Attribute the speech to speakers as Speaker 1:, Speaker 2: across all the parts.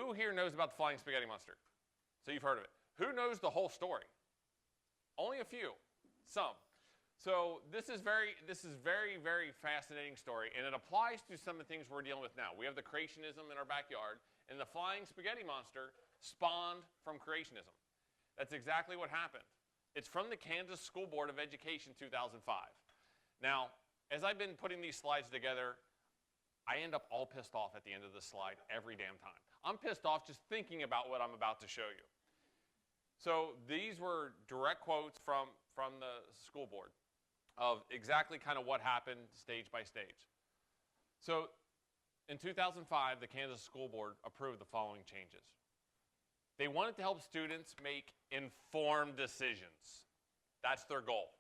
Speaker 1: Who here knows about the flying spaghetti monster? So you've heard of it. Who knows the whole story? Only a few, some. So this is very, very fascinating story, and it applies to some of the things we're dealing with now. We have the creationism in our backyard, and the flying spaghetti monster spawned from creationism. That's exactly what happened. It's from the Kansas School Board of Education 2005. Now, as I've been putting these slides together, I end up all pissed off at the end of this slide every damn time. I'm pissed off just thinking about what I'm about to show you. So these were direct quotes from the school board of exactly kind of what happened stage by stage. So in 2005, the Kansas School Board approved the following changes. They wanted to help students make informed decisions. That's their goal.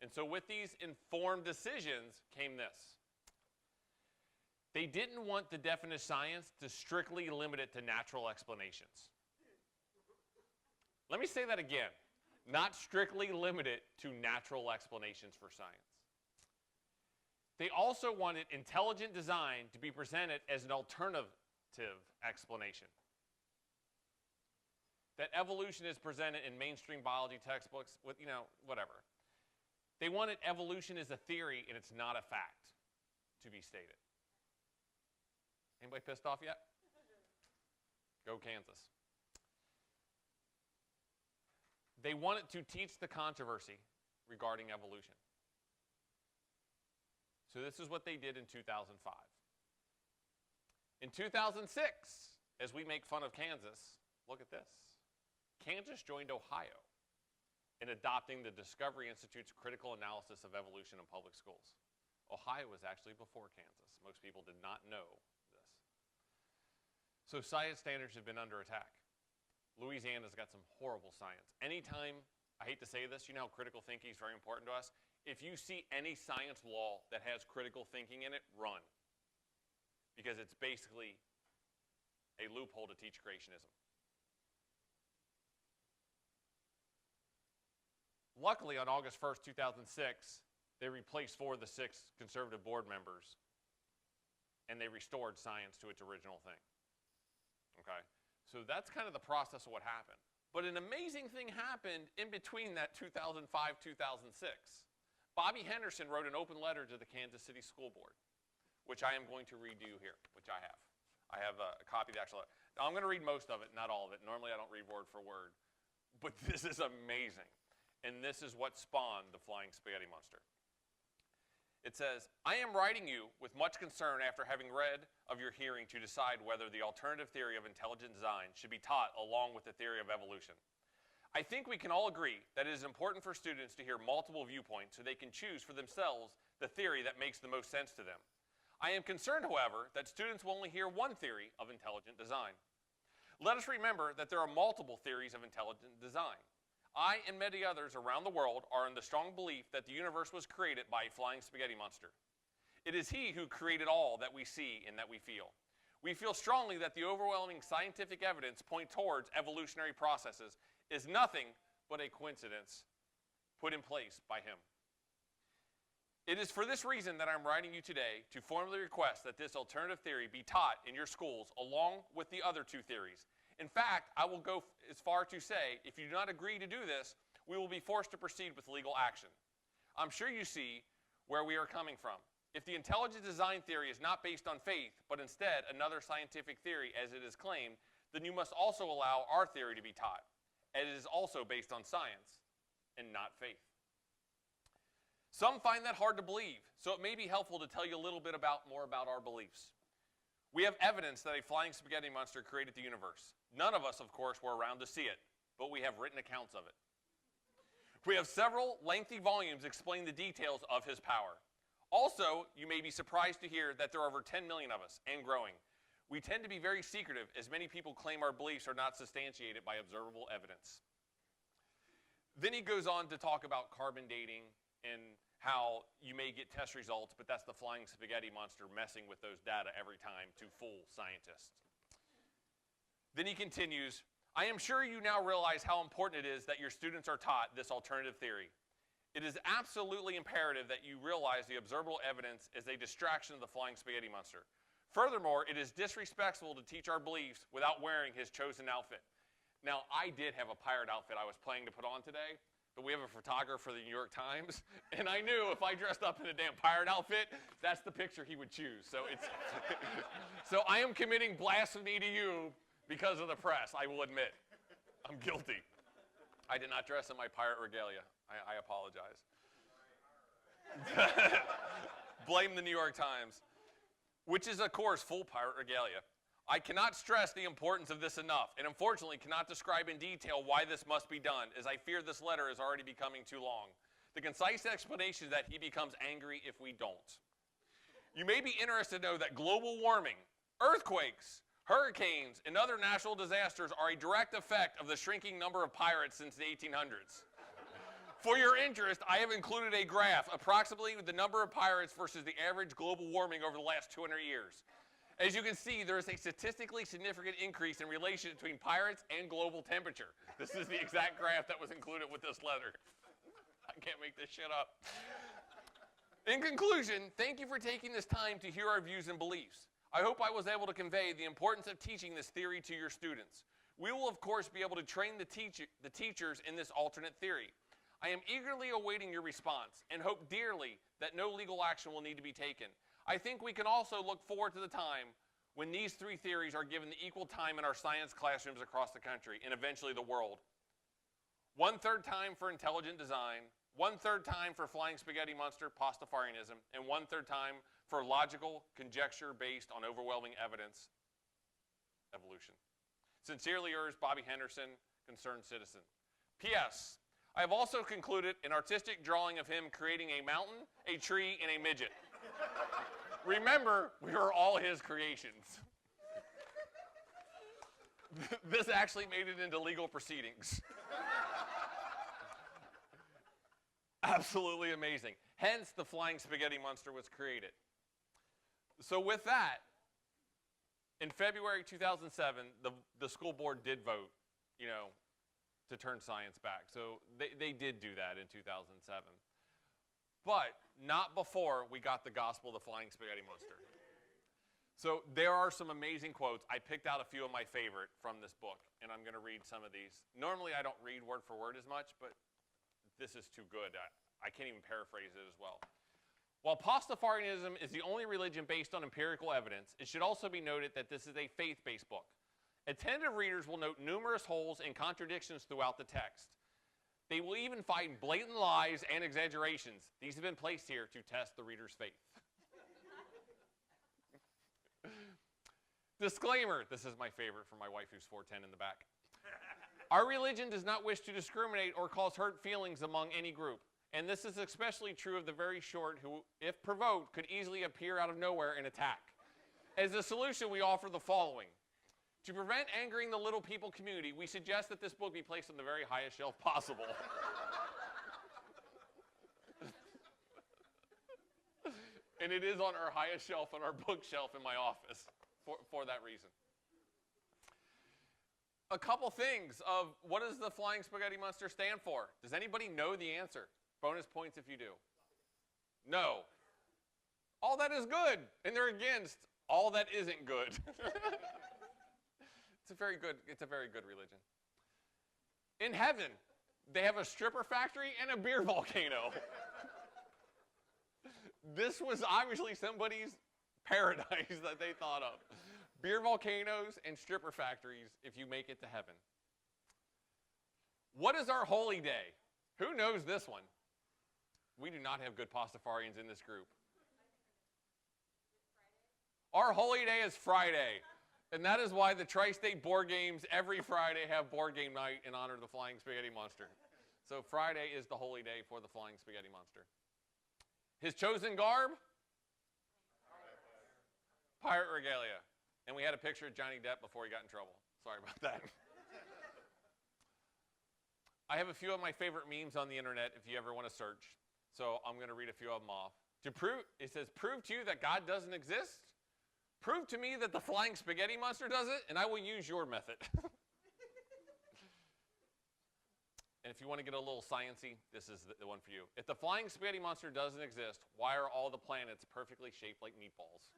Speaker 1: And so with these informed decisions came this. They didn't want the definition of science to strictly limit it to natural explanations. Let me say that again. Not strictly limited to natural explanations for science. They also wanted intelligent design to be presented as an alternative explanation. That evolution is presented in mainstream biology textbooks with, whatever. They wanted evolution as a theory and it's not a fact to be stated. Anybody pissed off yet? Go Kansas. They wanted to teach the controversy regarding evolution. So this is what they did in 2005. In 2006, as we make fun of Kansas, look at this. Kansas joined Ohio in adopting the Discovery Institute's critical analysis of evolution in public schools. Ohio was actually before Kansas. Most people did not know this. So science standards have been under attack. Louisiana's got some horrible science. Anytime, I hate to say this, you know how critical thinking is very important to us. If you see any science law that has critical thinking in it, run. Because it's basically a loophole to teach creationism. Luckily, on August 1st, 2006, they replaced 4 of the 6 conservative board members, and they restored science to its original thing. Okay? So that's kind of the process of what happened. But an amazing thing happened in between that 2005-2006. Bobby Henderson wrote an open letter to the Kansas City School Board, which I am going to read you here, which I have. I have a copy of the actual letter. Now, I'm going to read most of it, not all of it. Normally, I don't read word for word. But this is amazing. And this is what spawned the flying spaghetti monster. It says, I am writing you with much concern after having read of your hearing to decide whether the alternative theory of intelligent design should be taught along with the theory of evolution. I think we can all agree that it is important for students to hear multiple viewpoints so they can choose for themselves the theory that makes the most sense to them. I am concerned, however, that students will only hear one theory of intelligent design. Let us remember that there are multiple theories of intelligent design. I and many others around the world are in the strong belief that the universe was created by a flying spaghetti monster. It is he who created all that we see and that we feel. We feel strongly that the overwhelming scientific evidence pointing towards evolutionary processes is nothing but a coincidence put in place by him. It is for this reason that I'm writing you today to formally request that this alternative theory be taught in your schools along with the other 2 theories. In fact, I will go as far to say, if you do not agree to do this, we will be forced to proceed with legal action. I'm sure you see where we are coming from. If the intelligent design theory is not based on faith, but instead another scientific theory as it is claimed, then you must also allow our theory to be taught, as it is also based on science and not faith. Some find that hard to believe, so it may be helpful to tell you a little bit more about our beliefs. We have evidence that a flying spaghetti monster created the universe. None of us, of course, were around to see it, but we have written accounts of it. We have several lengthy volumes explaining the details of his power. Also, you may be surprised to hear that there are over 10 million of us, and growing. We tend to be very secretive, as many people claim our beliefs are not substantiated by observable evidence. Then he goes on to talk about carbon dating and how you may get test results, but that's the flying spaghetti monster messing with those data every time to fool scientists. Then he continues, I am sure you now realize how important it is that your students are taught this alternative theory. It is absolutely imperative that you realize the observable evidence is a distraction of the flying spaghetti monster. Furthermore, it is disrespectful to teach our beliefs without wearing his chosen outfit. Now, I did have a pirate outfit I was planning to put on today, but we have a photographer for the New York Times, and I knew if I dressed up in a damn pirate outfit, that's the picture he would choose. So so I am committing blasphemy to you because of the press, I will admit. I'm guilty. I did not dress in my pirate regalia. I apologize. Blame the New York Times. Which is, of course, full pirate regalia. I cannot stress the importance of this enough, and unfortunately cannot describe in detail why this must be done, as I fear this letter is already becoming too long. The concise explanation is that he becomes angry if we don't. You may be interested to know that global warming, earthquakes, hurricanes, and other natural disasters are a direct effect of the shrinking number of pirates since the 1800s. For your interest, I have included a graph, approximately the number of pirates versus the average global warming over the last 200 years. As you can see, there is a statistically significant increase in relation between pirates and global temperature. This is the exact graph that was included with this letter. I can't make this shit up. In conclusion, thank you for taking this time to hear our views and beliefs. I hope I was able to convey the importance of teaching this theory to your students. We will, of course, be able to train the teachers in this alternate theory. I am eagerly awaiting your response and hope dearly that no legal action will need to be taken. I think we can also look forward to the time when these three theories are given the equal time in our science classrooms across the country and eventually the world. 1/3 time for intelligent design, 1/3 time for flying spaghetti monster, Pastafarianism, and 1/3 time for logical conjecture based on overwhelming evidence, evolution. Sincerely yours, Bobby Henderson, concerned citizen. P.S. I have also concluded an artistic drawing of him creating a mountain, a tree, and a midget. Remember, we are all his creations. This actually made it into legal proceedings. Absolutely amazing. Hence, the flying spaghetti monster was created. So with that, in February 2007, the school board did vote, to turn science back. So they did do that in 2007. But not before we got the gospel of the flying spaghetti monster. So there are some amazing quotes. I picked out a few of my favorite from this book, and I'm going to read some of these. Normally I don't read word for word as much, but this is too good. I can't even paraphrase it as well. While Pastafarianism is the only religion based on empirical evidence, it should also be noted that this is a faith-based book. Attentive readers will note numerous holes and contradictions throughout the text. They will even find blatant lies and exaggerations. These have been placed here to test the reader's faith. Disclaimer, this is my favorite from my wife who's 4'10" in the back. Our religion does not wish to discriminate or cause hurt feelings among any group. And this is especially true of the very short who, if provoked, could easily appear out of nowhere and attack. As a solution, we offer the following. To prevent angering the little people community, we suggest that this book be placed on the very highest shelf possible. And it is on our highest shelf on our bookshelf in my office for that reason. A couple things of what does the flying spaghetti monster stand for? Does anybody know the answer? Bonus points if you do. No. All that is good, and they're against all that isn't good. It's a very good religion. In heaven, they have a stripper factory and a beer volcano. This was obviously somebody's paradise that they thought of. Beer volcanoes and stripper factories if you make it to heaven. What is our holy day? Who knows this one? We do not have good Pastafarians in this group. Our holy day is Friday. And that is why the Tri-State board games every Friday have board game night in honor of the flying spaghetti monster. So Friday is the holy day for the flying spaghetti monster. His chosen garb? Pirate regalia. And we had a picture of Johnny Depp before he got in trouble. Sorry about that. I have a few of my favorite memes on the internet if you ever want to search. So I'm going to read a few of them off. It says, prove to you that God doesn't exist. Prove to me that the flying spaghetti monster does it, and I will use your method. And if you want to get a little sciencey, this is the one for you. If the flying spaghetti monster doesn't exist, why are all the planets perfectly shaped like meatballs?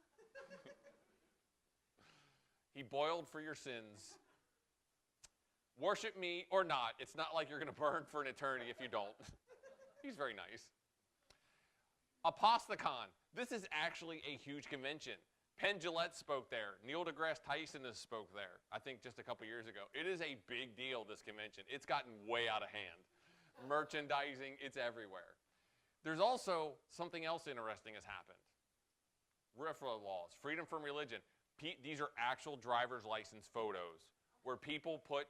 Speaker 1: He boiled for your sins. Worship me or not. It's not like you're going to burn for an eternity if you don't. He's very nice. Pastafarianism. This is actually a huge convention. Penn Jillette spoke there. Neil deGrasse Tyson has spoke there, I think just a couple years ago. It is a big deal, this convention. It's gotten way out of hand. Merchandising, it's everywhere. There's also something else interesting has happened. RFRA laws, freedom from religion. These are actual driver's license photos where people put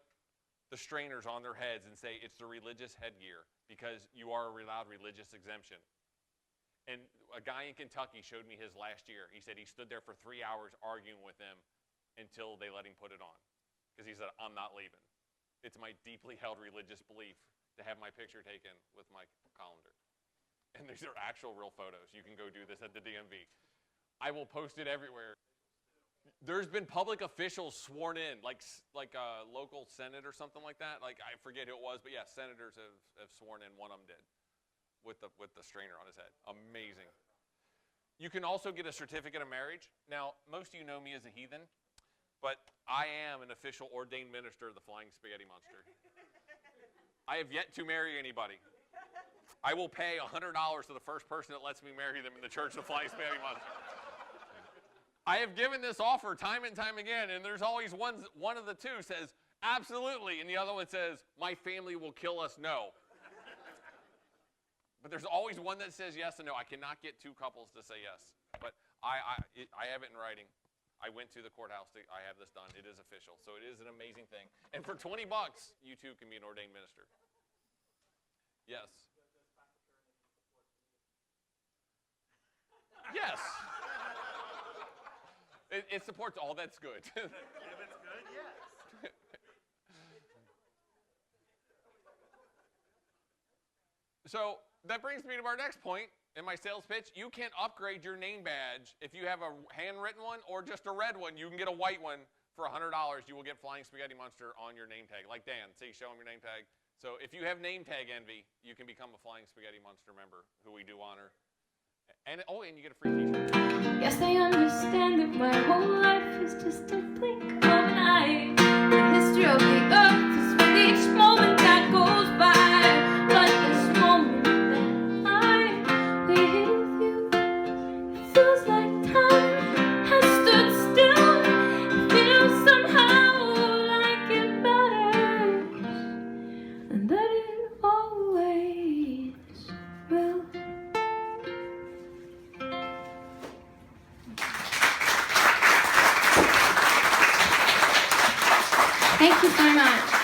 Speaker 1: the strainers on their heads and say it's the religious headgear because you are allowed religious exemption. And a guy in Kentucky showed me his last year. He said he stood there for 3 hours arguing with them until they let him put it on. Because he said, I'm not leaving. It's my deeply held religious belief to have my picture taken with my colander. And these are actual real photos. You can go do this at the DMV. I will post it everywhere. There's been public officials sworn in, like a local senate or something like that. Like, I forget who it was, but yeah, senators have sworn in. One of them did with the strainer on his head. Amazing. You can also get a certificate of marriage. Now, most of you know me as a heathen, but I am an official ordained minister of the Flying Spaghetti Monster. I have yet to marry anybody. I will pay $100 to the first person that lets me marry them in the Church of the Flying Spaghetti Monster. I have given this offer time and time again, and there's always one of the two says, absolutely, and the other one says, my family will kill us, no. But there's always one that says yes and no. I cannot get two couples to say yes. But I have it in writing. I went to the courthouse. I have this done. It is official. So it is an amazing thing. And for $20, you too can be an ordained minister. Yes. Yes. It supports all that's good.
Speaker 2: If it's good, yes.
Speaker 1: So that brings me to our next point in my sales pitch. You can upgrade your name badge if you have a handwritten one or just a red one. You can get a white one for $100. You will get Flying Spaghetti Monster on your name tag. Like Dan, see, show him your name tag. So if you have name tag envy, you can become a Flying Spaghetti Monster member, who we do honor. And you get a free t-shirt.
Speaker 3: Yes, I understand that my whole life is just a blink of an eye. The history of the earth is with each moment that goes by. But this moment that I'm with you, it feels like time has stood still. It feels somehow like it matters, and that it always will. Thank you so much.